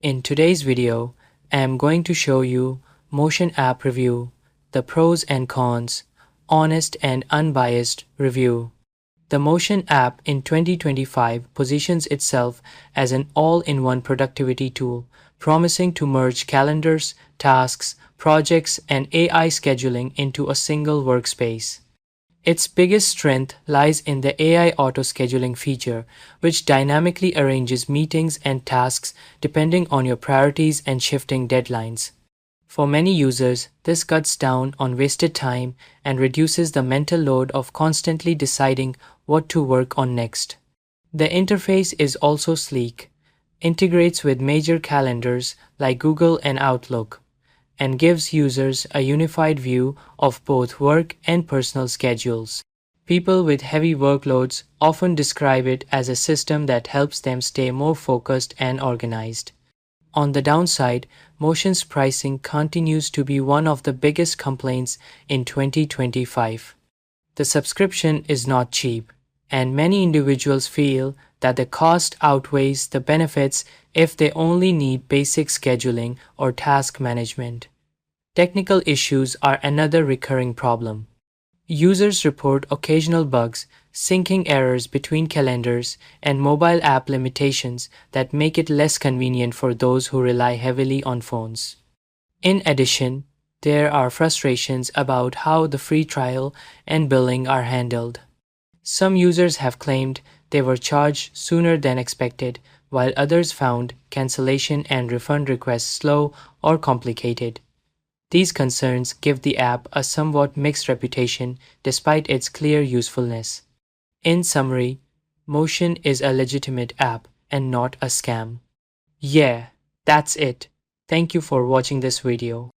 In today's video, I am going to show you Motion App Review, the pros and cons, honest and unbiased review. The Motion app in 2025 positions itself as an all-in-one productivity tool, promising to merge calendars, tasks, projects, and AI scheduling into a single workspace. Its biggest strength lies in the AI auto-scheduling feature, which dynamically arranges meetings and tasks depending on your priorities and shifting deadlines. For many users, this cuts down on wasted time and reduces the mental load of constantly deciding what to work on next. The interface is also sleek, integrates with major calendars like Google and Outlook, and gives users a unified view of both work and personal schedules. People with heavy workloads often describe it as a system that helps them stay more focused and organized. On the downside, Motion's pricing continues to be one of the biggest complaints in 2025. The subscription is not cheap, and many individuals feel that the cost outweighs the benefits if they only need basic scheduling or task management. Technical issues are another recurring problem. Users report occasional bugs, syncing errors between calendars, and mobile app limitations that make it less convenient for those who rely heavily on phones. In addition, there are frustrations about how the free trial and billing are handled. Some users have claimed they were charged sooner than expected, while others found cancellation and refund requests slow or complicated. These concerns give the app a somewhat mixed reputation despite its clear usefulness. In summary, Motion is a legitimate app and not a scam. Yeah, that's it. Thank you for watching this video.